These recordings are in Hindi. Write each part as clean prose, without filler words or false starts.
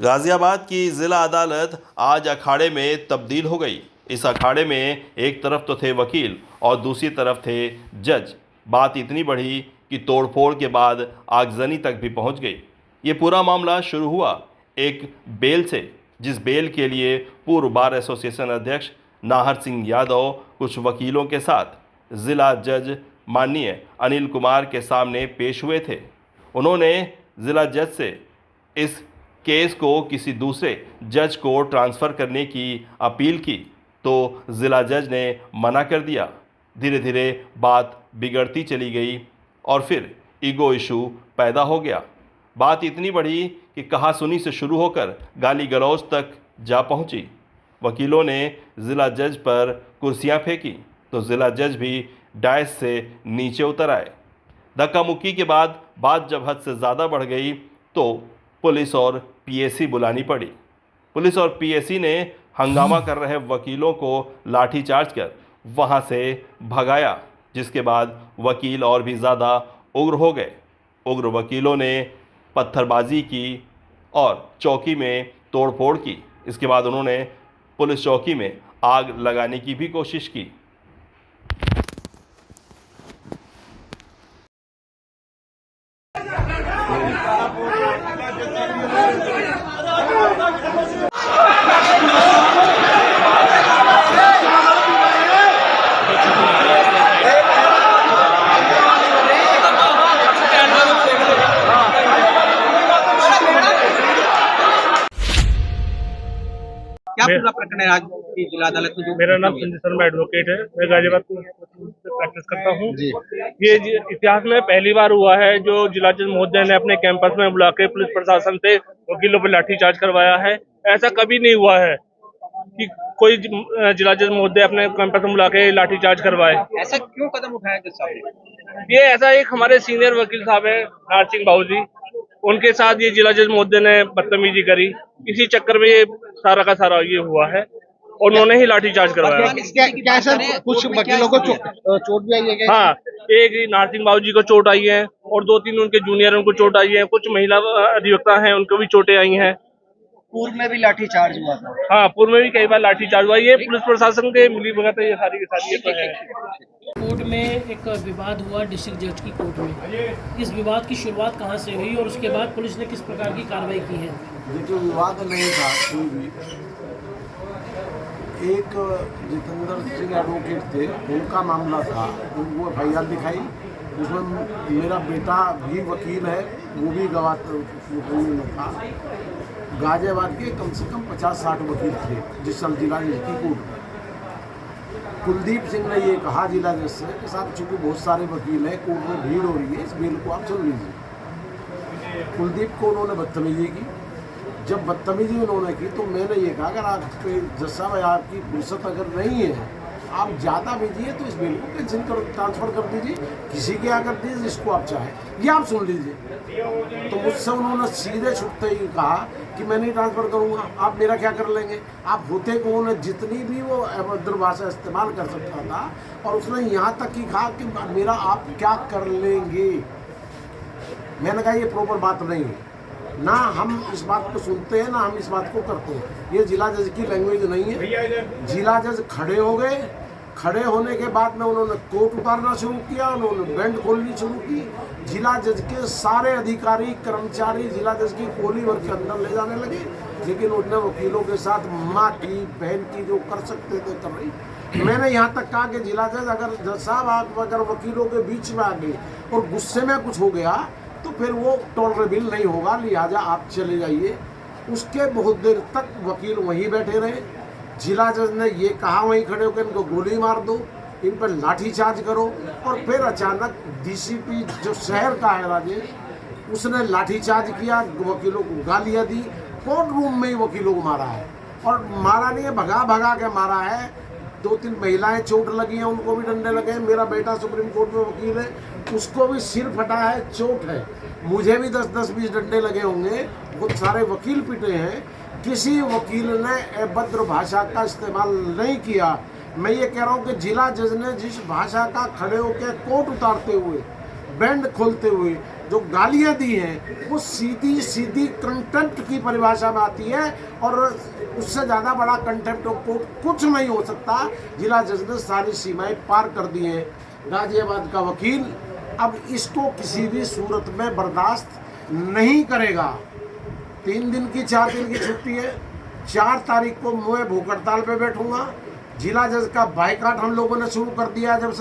गाजियाबाद की जिला अदालत आज अखाड़े में तब्दील हो गई। इस अखाड़े में एक तरफ तो थे वकील और दूसरी तरफ थे जज। बात इतनी बढ़ी कि तोड़फोड़ के बाद आगजनी तक भी पहुंच गई। ये पूरा मामला शुरू हुआ एक बेल से, जिस बेल के लिए पूर्व बार एसोसिएशन अध्यक्ष नाहर सिंह यादव कुछ वकीलों के साथ जिला जज माननीय अनिल कुमार के सामने पेश हुए थे। उन्होंने जिला जज से इस केस को किसी दूसरे जज को ट्रांसफ़र करने की अपील की तो ज़िला जज ने मना कर दिया। धीरे धीरे बात बिगड़ती चली गई और फिर ईगो इशू पैदा हो गया। बात इतनी बढ़ी कि कहासुनी से शुरू होकर गाली गलौज तक जा पहुंची। वकीलों ने ज़िला जज पर कुर्सियां फेंकी तो ज़िला जज भी डायस से नीचे उतर आए। धक्का मुक्की के बाद बात जब हद से ज़्यादा बढ़ गई तो पुलिस और पीएसी बुलानी पड़ी। पुलिस और पीएसी ने हंगामा कर रहे वकीलों को लाठीचार्ज कर वहां से भगाया, जिसके बाद वकील और भी ज़्यादा उग्र हो गए। उग्र वकीलों ने पत्थरबाजी की और चौकी में तोड़फोड़ की। इसके बाद उन्होंने पुलिस चौकी में आग लगाने की भी कोशिश की। क्या पूरा प्रकरण है आज की जिला अदालत में? मेरा नाम संजय शर्मा एडवोकेट है। मैं गाजियाबाद में प्रैक्टिस करता हूँ। ये इतिहास में पहली बार हुआ है जो जिला जज महोदय ने अपने कैंपस में बुला के पुलिस प्रशासन से वकीलों पर लाठीचार्ज करवाया है। ऐसा कभी नहीं हुआ है कि कोई जिला जज महोदय अपने कैंपस में बुला के लाठीचार्ज करवाए। ऐसा क्यों कदम उठाया जज साहब ने? ये ऐसा एक हमारे सीनियर वकील साहब है नाहर सिंह बाबू जी, उनके साथ ये जिला जज महोदय ने बदतमीजी करी। इसी चक्कर में ये सारा का सारा ये हुआ है और उन्होंने ही लाठीचार्ज करवाया। क्या सर कुछ वकीलों को चोट भी आई है क्या? हाँ, एक नाहर सिंह बाबू जी को चोट आई है और 2-3 उनके जूनियर उनको चोट आई है। कुछ महिला अधिवक्ता हैं उनको भी चोटें आई हैं। पूर्व में भी लाठीचार्ज हुआ था। हाँ, पूर्व में भी कई बार लाठीचार्ज हुआ। ये पुलिस प्रशासन के मिली भगत है, ये सारी की सारी ये तो है। कोर्ट में एक विवाद हुआ डिस्ट्रिक्ट जज की कोर्ट में। इस विवाद की शुरुआत कहां से हुई और उसके बाद पुलिस ने किस प्रकार की कार्रवाई की है? देखिए, विवाद नहीं था कोई भी। एक जितेंद्र सिंह एडवोकेट थे, उनका मामला था। वो FIR दिखाई, उसमें मेरा बेटा भी वकील है, वो भी गवाह में था। गाजियाबाद के कम से कम 50-60 वकील थे जिस साल जिला जज की कोर्ट में। कुलदीप सिंह ने ये कहा जिला जज से कि साहब चूंकि बहुत सारे वकील हैं, कोर्ट में भीड़ हो रही है, इस बिल को आप सुन लीजिए। कुलदीप को उन्होंने बदतमीजी की। जब बदतमीजी उन्होंने की तो मैंने ये कहा अगर आप जज साहब आपकी फुर्सत अगर नहीं है, आप ज़्यादा भेजिए तो इस बिल को कैंसिल कर ट्रांसफ़र कर दीजिए, किसी के यहाँ कर दीजिए जिसको आप चाहें, ये आप सुन लीजिए। तो मुझसे उन्होंने सीधे छुपते ही कहा कि मैं नहीं ट्रांसफ़र करूँगा, आप मेरा क्या कर लेंगे। आप होते को उन्होंने जितनी भी वो अभद्र भाषा इस्तेमाल कर सकता था और उसने यहाँ तक कि कहा कि मेरा आप क्या कर लेंगे। मैंने कहा ये प्रॉपर बात नहीं है, ना हम इस बात को सुनते हैं ना हम इस बात को करते हैं। ये जिला जज की लैंग्वेज नहीं है। जिला जज खड़े हो गए। खड़े होने के बाद में उन्होंने कोट उतारना शुरू किया, उन्होंने बैंड खोलनी शुरू की। जिला जज के सारे अधिकारी कर्मचारी जिला जज की कोली भर के अंदर ले जाने लगे, लेकिन उन्होंने वकीलों के साथ माँ की बहन की जो कर सकते थे कर रही। मैंने यहाँ तक कहा कि जिला जज अगर जज साहब आप अगर वकीलों के बीच में आ गए और गुस्से में कुछ हो गया तो फिर वो टॉलरेबल नहीं होगा, लिहाजा आप चले जाइए। उसके बहुत देर तक वकील वहीं बैठे रहे। जिला जज ने ये कहा वहीं खड़े होकर इनको गोली मार दो, इन पर लाठीचार्ज करो। और फिर अचानक DCP जो शहर का है राजेश, उसने लाठीचार्ज किया, वकीलों को गालियाँ दी। कोर्ट रूम में ही वकीलों को मारा है और मारा नहीं है, भगा भगा के मारा है। 2-3 महिलाएं चोट लगी हैं, उनको भी डंडे लगे हैं। मेरा बेटा सुप्रीम कोर्ट में वकील है, उसको भी सिर फटा है, चोट है। मुझे भी 10-20 डंडे लगे होंगे। बहुत सारे वकील पिटे हैं। किसी वकील ने अभद्र भाषा का इस्तेमाल नहीं किया। मैं ये कह रहा हूँ कि जिला जज ने जिस भाषा का खड़े होकर कोर्ट उतारते हुए बैंड खोलते हुए जो गालियां दी हैं वो सीधी सीधी कंटेम्प्ट की परिभाषा में आती है, और उससे ज़्यादा बड़ा कंटेम्प्ट को कुछ नहीं हो सकता। जिला जज ने सारी सीमाएं पार कर दी हैं। गाजियाबाद का वकील अब इसको किसी भी सूरत में बर्दाश्त नहीं करेगा। 3 दिन की 4 दिन की छुट्टी है, 4 तारीख को मैं भूख हड़ताल पे बैठूंगा। जिला जज का बाइकाट हम लोगों ने शुरू कर दिया जब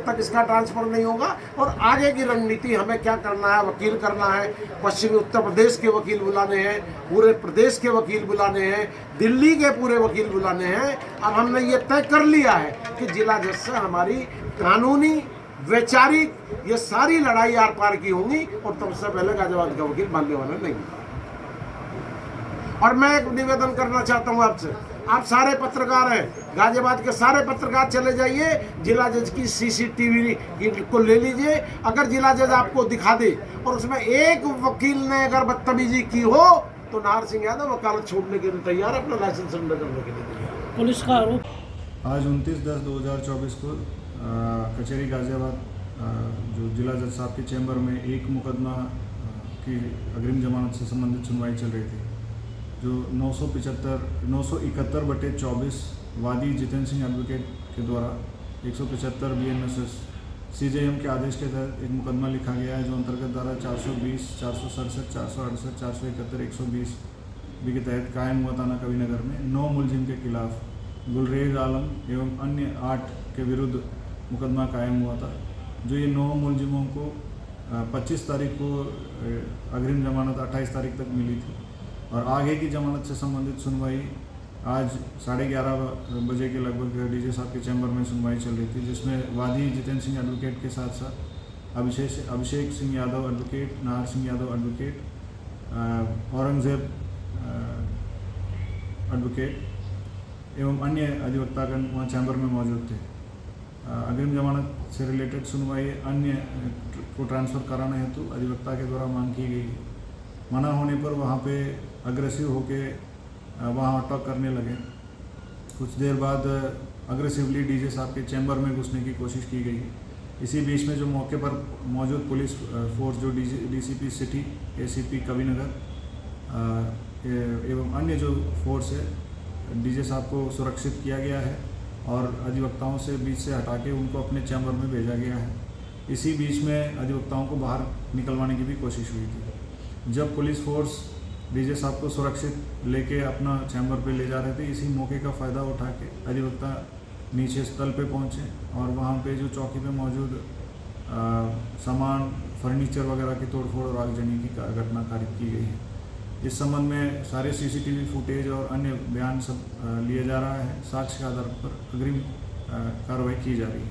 तक इसका ट्रांसफर नहीं होगा। और आगे की रणनीति हमें क्या करना है, वकील करना है, पश्चिमी उत्तर प्रदेश के वकील बुलाने हैं, पूरे प्रदेश के वकील बुलाने हैं, दिल्ली के पूरे वकील बुलाने हैं। अब हमने ये तय कर लिया है कि जिला जज से हमारी कानूनी वैचारिक ये सारी लड़ाई आर पार की होंगी, और तब से पहले गाजियाबाद का वकील मानने वाला नहीं। और मैं एक निवेदन करना चाहता हूँ आपसे, आप सारे पत्रकार हैं, गाजियाबाद के सारे पत्रकार चले जाइए, जिला जज की सीसीटीवी को ले लीजिए। अगर जिला जज आपको दिखा दे और उसमें एक वकील ने अगर बदतमीजी की हो तो नाहर सिंह यादव वकालत छोड़ने के लिए तैयार है, अपना लाइसेंस सरेंडर करने के लिए तैयार। पुलिस का आरोप आज 29/10/2024 को कचहरी गाजियाबाद जो जिला जज साहब के चैम्बर में एक मुकदमा की अग्रिम जमानत से संबंधित सुनवाई चल रही थी, जो 971/24 वादी जितेंद्र सिंह एडवोकेट के द्वारा 175 BNSS CJM के आदेश के तहत एक मुकदमा लिखा गया है, जो अंतर्गत धारा 420, 467, 468, 471, 120 बी के तहत कायम हुआ थाना कविनगर में 9 मुलजिम के खिलाफ गुलरेज आलम एवं अन्य 8 के विरुद्ध मुकदमा कायम हुआ था। जो ये 9 मुलजिमों को 25 तारीख को अग्रिम जमानत 28 तारीख तक मिली थी, और आगे की जमानत से संबंधित सुनवाई आज 11:30 बजे के लगभग डीजे साहब के चैम्बर में सुनवाई चल रही थी, जिसमें वादी जितेंद्र सिंह एडवोकेट के साथ साथ Abhishek Singh Yadav advocate, Nahar Singh Yadav advocate, Aurangzeb advocate एवं अन्य अधिवक्तागण वहाँ चैम्बर में मौजूद थे। अग्रिम जमानत से रिलेटेड सुनवाई अन्य को ट्रांसफ़र कराने हेतु अधिवक्ता के द्वारा मांग की गई। मना होने पर वहाँ पे अग्रेसिव होके वहाँ अटैक करने लगे। कुछ देर बाद अग्रेसिवली डीजे साहब के चैम्बर में घुसने की कोशिश की गई। इसी बीच में जो मौके पर मौजूद पुलिस फोर्स जो DCP सिटी, ACP कविनगर एवं अन्य जो फोर्स है, डीजे साहब को सुरक्षित किया गया है और अधिवक्ताओं से बीच से हटा के उनको अपने चैम्बर में भेजा गया है। इसी बीच में अधिवक्ताओं को बाहर निकलवाने की भी कोशिश हुई थी। जब पुलिस फोर्स डीजे साहब को सुरक्षित लेके अपना चैम्बर पे ले जा रहे थे, इसी मौके का फ़ायदा उठा के अधिवक्ता नीचे स्थल पे पहुंचे और वहाँ पे जो चौकी पे मौजूद सामान, फर्नीचर वगैरह की तोड़फोड़ और आगजनी की घटना कारित की गई है। इस संबंध में सारे CCTV फुटेज और अन्य बयान सब लिया जा रहा है। साक्ष्य के आधार पर अग्रिम कार्रवाई की जा रही है।